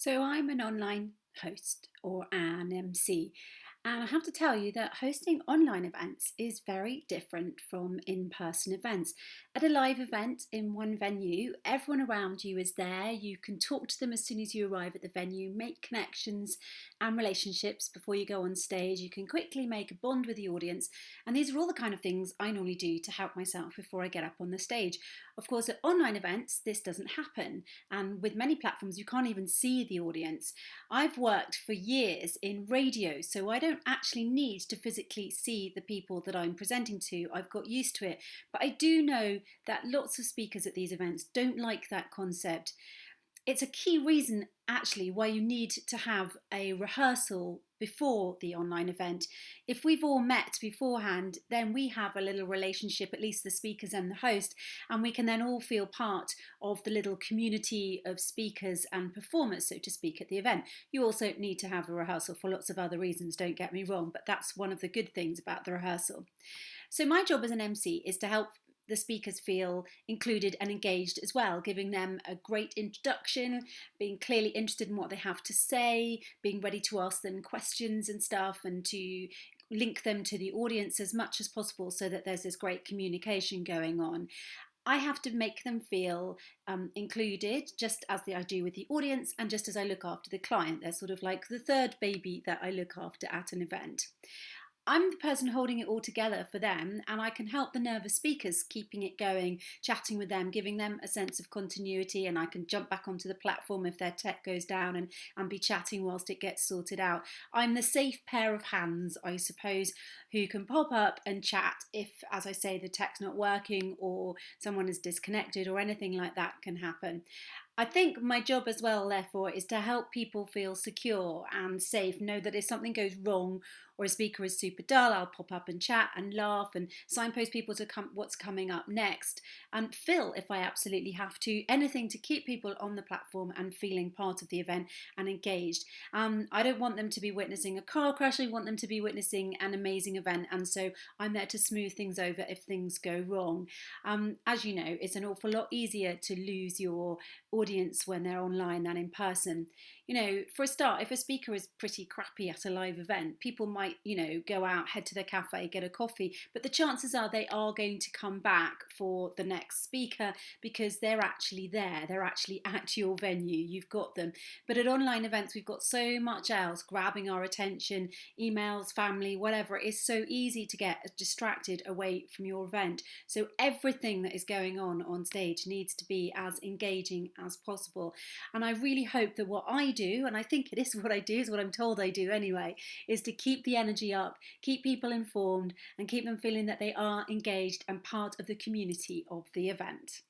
So I'm an online host or an MC, and I have to tell you that hosting online events is very different from in-person events. At a live event in one venue, everyone around you is there. You can talk to them as soon as you arrive at the venue, make connections and relationships before you go on stage. You can quickly make a bond with the audience, and these are all the kind of things I normally do to help myself before I get up on the stage. Of course, at online events, this doesn't happen. And with many platforms, you can't even see the audience. I've worked for years in radio, so I don't actually need to physically see the people that I'm presenting to. I've got used to it. But I do know that lots of speakers at these events don't like that concept. It's a key reason actually why you need to have a rehearsal before the online event. If we've all met beforehand, then we have a little relationship, at least the speakers and the host, and we can then all feel part of the little community of speakers and performers, so to speak, at the event. You also need to have a rehearsal for lots of other reasons, don't get me wrong, but that's one of the good things about the rehearsal. So my job as an MC is to help the speakers feel included and engaged as well, giving them a great introduction, being clearly interested in what they have to say, being ready to ask them questions and stuff, and to link them to the audience as much as possible so that there's this great communication going on. I have to make them feel included, just as I do with the audience and just as I look after the client. They're sort of like the third baby that I look after at an event. I'm the person holding it all together for them, and I can help the nervous speakers, keeping it going, chatting with them, giving them a sense of continuity, and I can jump back onto the platform if their tech goes down and be chatting whilst it gets sorted out. I'm the safe pair of hands, I suppose, who can pop up and chat if, as I say, the tech's not working or someone is disconnected or anything like that can happen. I think my job as well, therefore, is to help people feel secure and safe. Know that if something goes wrong or a speaker is super dull, I'll pop up and chat and laugh and signpost people to what's coming up next. And fill, if I absolutely have to, anything to keep people on the platform and feeling part of the event and engaged. I don't want them to be witnessing a car crash. I want them to be witnessing an amazing event. And so I'm there to smooth things over if things go wrong. As you know, it's an awful lot easier to lose your audience when they're online than in person. For a start, if a speaker is pretty crappy at a live event, people might, go out, head to their cafe, get a coffee, but the chances are they are going to come back for the next speaker because they're actually there, they're actually at your venue, you've got them. But at online events, we've got so much else grabbing our attention, emails, family, whatever. It is so easy to get distracted away from your event. So everything that is going on stage needs to be as engaging as possible. And I really hope that what I do, and I think it is what I do, is what I'm told I do anyway, is to keep the energy up, keep people informed, and keep them feeling that they are engaged and part of the community of the event.